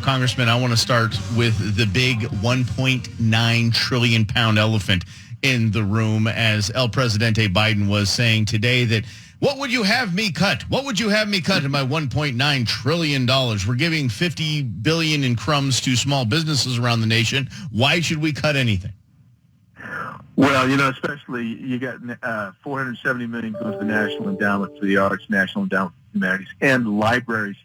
Congressman, I want to start with the big 1.9 trillion pound elephant in the room, as El Presidente Biden was saying today that, what would you have me cut? What would you have me cut in my $1.9 trillion? We're giving $50 billion in crumbs to small businesses around the nation. Why should we cut anything? Well, especially you got $470 million goes to the National Endowment for the Arts, National Endowment for Humanities, and libraries.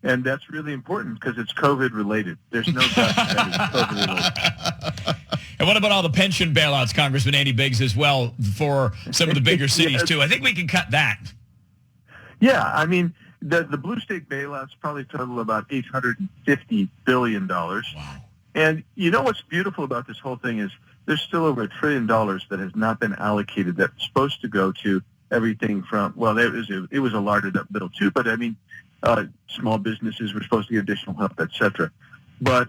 And that's really important because it's COVID-related. There's no doubt that it's COVID-related. And what about all the pension bailouts, Congressman Andy Biggs, as well, for some of the bigger cities, too? I think we can cut that. Yeah, I mean, the blue state bailouts probably total about $850 billion. Wow. And what's beautiful about this whole thing is there's still over $1 trillion that has not been allocated that's supposed to go to everything from, well, it was a larded up bill, too, but I mean, small businesses were supposed to get additional help, et cetera. But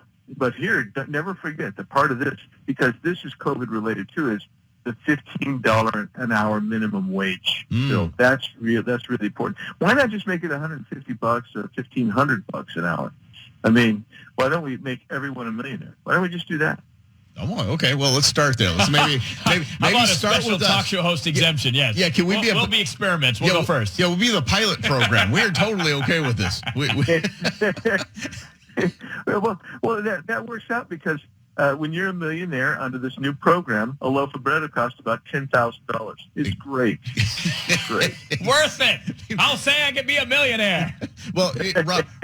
here, never forget the part of this, because this is COVID related too, is the $15 an hour minimum wage bill. That's really important. Why not just make it $150 or $1,500 an hour? I mean, why don't we make everyone a millionaire? Why don't we just do that? Oh, okay. Well, let's start there. Let's maybe How about start a special with talk show host exemption. Yes. Yeah. Can we be? We'll be experiments. We'll go first. Yeah, we'll be the pilot program. We're totally okay with this. Well, that works out because when you're a millionaire under this new program, a loaf of bread will cost about $10,000. It's great. It's great. Worth it. I'll say I could be a millionaire. Well,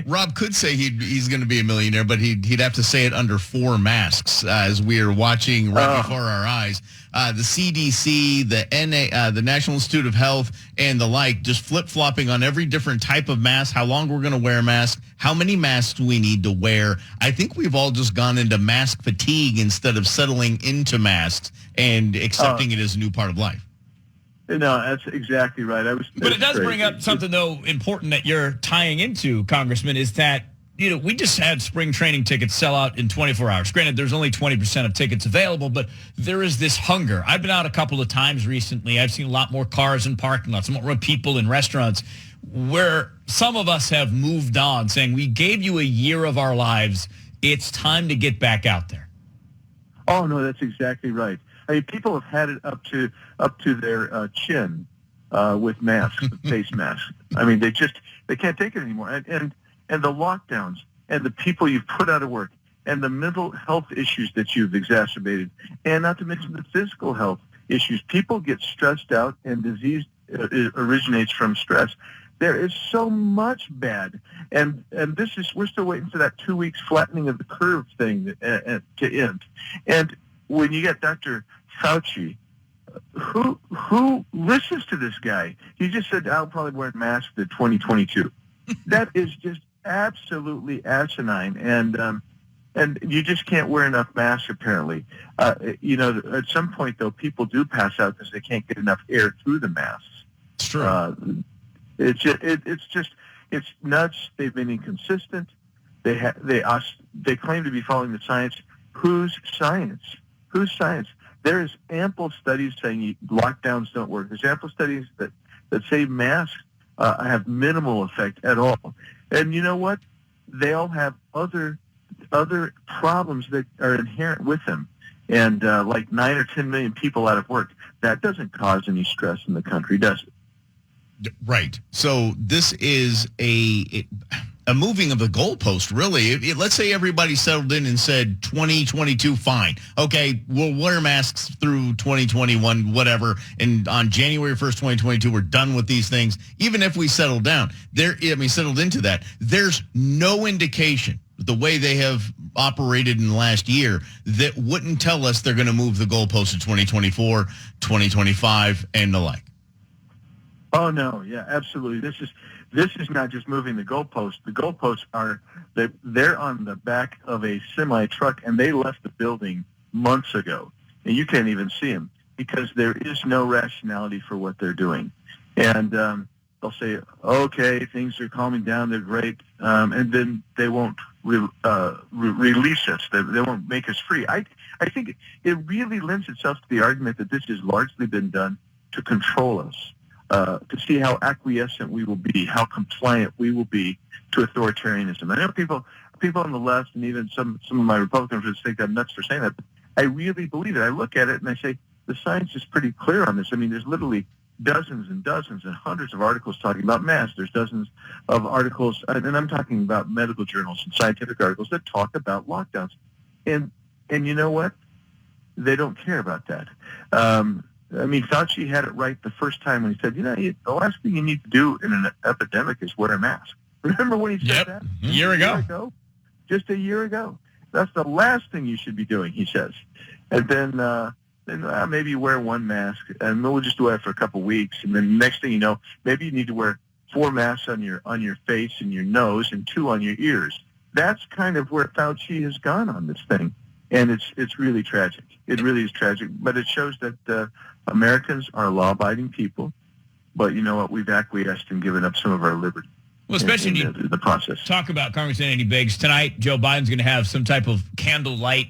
Rob could say he's going to be a millionaire, but he'd have to say it under 4 masks, as we are watching right before our eyes. The CDC, the National Institute of Health, and the like, just flip-flopping on every different type of mask, how long we're going to wear a mask, how many masks do we need to wear. I think we've all just gone into mask fatigue instead of settling into masks and accepting it as a new part of life. No, that's exactly right. But it does bring up something, though, important that you're tying into, Congressman, is that, we just had spring training tickets sell out in 24 hours. Granted, there's only 20% of tickets available, but there is this hunger. I've been out a couple of times recently. I've seen a lot more cars in parking lots, more people in restaurants, where some of us have moved on, saying, we gave you a year of our lives. It's time to get back out there. Oh, no, that's exactly right. I mean, people have had it up to their chin with masks, with face masks. I mean, they can't take it anymore. And the lockdowns and the people you've put out of work and the mental health issues that you've exacerbated, and not to mention the physical health issues. People get stressed out, and disease originates from stress. There is so much bad, and we're still waiting for that 2 weeks flattening of the curve thing to end. And when you get Dr. Fauci, who listens to this guy? He just said, I'll probably wear a mask in 2022. That is just absolutely asinine, and you just can't wear enough masks, apparently. At some point, though, people do pass out because they can't get enough air through the masks. It's true. It's nuts. They've been inconsistent. They claim to be following the science. Whose science? Whose science? There is ample studies saying lockdowns don't work. There's ample studies that say masks have minimal effect at all. And you know what? They all have other problems that are inherent with them. And like 9 or 10 million people out of work, that doesn't cause any stress in the country, does it? Right. So this is a moving of the goalpost, really. Let's say everybody settled in and said 2022, fine. Okay, we'll wear masks through 2021, whatever. And on January 1st, 2022, we're done with these things. Even if we settle down, settled into that, there's no indication, the way they have operated in the last year, that wouldn't tell us they're going to move the goalpost to 2024, 2025, and the like. Oh, no. Yeah, absolutely. This is not just moving the goalposts. The goalposts they're on the back of a semi truck, and they left the building months ago, and you can't even see them because there is no rationality for what they're doing. And they'll say, okay, things are calming down, they're great, and then they won't release us. They won't make us free. I think it really lends itself to the argument that this has largely been done to control us. To see how acquiescent we will be, how compliant we will be to authoritarianism. I know people people on the left and even some of my Republican friends think I'm nuts for saying that. But I really believe it. I look at it and I say, the science is pretty clear on this. I mean, there's literally dozens and dozens and hundreds of articles talking about masks. There's dozens of articles, and I'm talking about medical journals and scientific articles that talk about lockdowns. And you know what? They don't care about that. I mean, Fauci had it right the first time when he said, the last thing you need to do in an epidemic is wear a mask. Remember when he said that? A year ago. Just a year ago. That's the last thing you should be doing, he says. And then maybe you wear one mask, and we'll just do it for a couple of weeks. And then next thing you know, maybe you need to wear 4 masks on your face and your nose and 2 on your ears. That's kind of where Fauci has gone on this thing. And it's really tragic. It really is tragic. But it shows that Americans are law-abiding people. But you know what? We've acquiesced and given up some of our liberty. Well, especially in the process. Talk about Congressman Andy Biggs. Tonight, Joe Biden's going to have some type of candlelight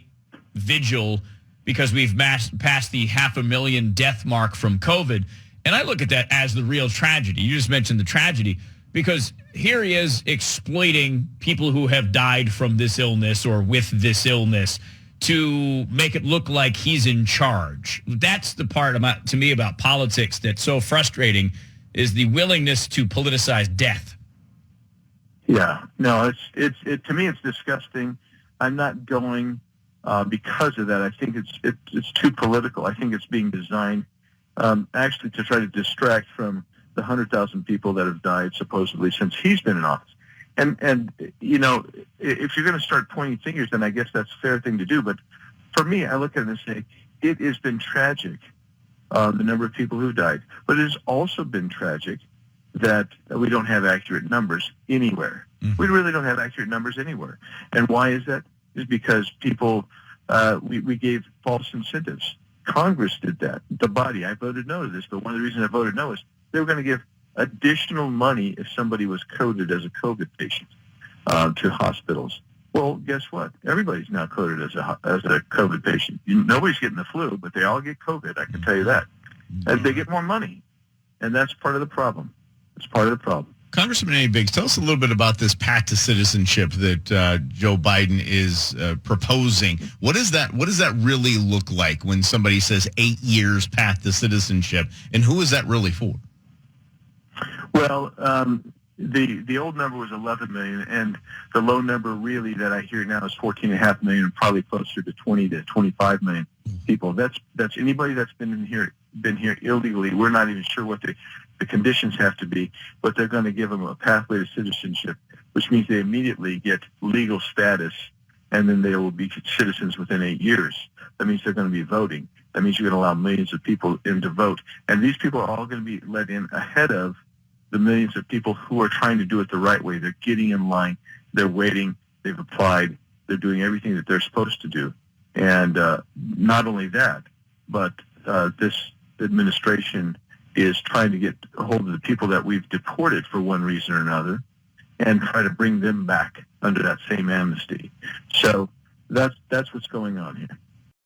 vigil because we've passed the 500,000 death mark from COVID. And I look at that as the real tragedy. You just mentioned the tragedy because here he is exploiting people who have died from this illness or with this illness to make it look like he's in charge. That's the part to me about politics that's so frustrating is the willingness to politicize death. Yeah, no, it's to me it's disgusting. I'm not going because of that. I think it's too political. I think it's being designed actually to try to distract from the 100,000 people that have died supposedly since he's been in office. And if you're going to start pointing fingers, then I guess that's a fair thing to do. But for me, I look at it and say it has been tragic, the number of people who died. But it has also been tragic that we don't have accurate numbers anywhere. Mm-hmm. We really don't have accurate numbers anywhere. And why is that? It's because people, we gave false incentives. Congress did that. The body, I voted no to this, but one of the reasons I voted no is they were going to give additional money if somebody was coded as a COVID patient to hospitals. Well, guess what? Everybody's now coded as a COVID patient. Nobody's getting the flu, but they all get COVID. I can tell you that. And they get more money. And that's part of the problem. It's part of the problem. Congressman Andy Biggs, tell us a little bit about this path to citizenship that Joe Biden is proposing. What does that really look like when somebody says 8 years path to citizenship? And who is that really for? Well, the old number was 11 million, and the low number really that I hear now is 14.5 million, and probably closer to 20 to 25 million people. That's anybody that's been here illegally. We're not even sure what the conditions have to be, but they're going to give them a pathway to citizenship, which means they immediately get legal status, and then they will be citizens within 8 years. That means they're going to be voting. That means you're going to allow millions of people in to vote, and these people are all going to be let in ahead of the millions of people who are trying to do it the right way. They're getting in line. They're waiting. They've applied. They're doing everything that they're supposed to do. And not only that, but this administration is trying to get a hold of the people that we've deported for one reason or another and try to bring them back under that same amnesty. So that's what's going on here.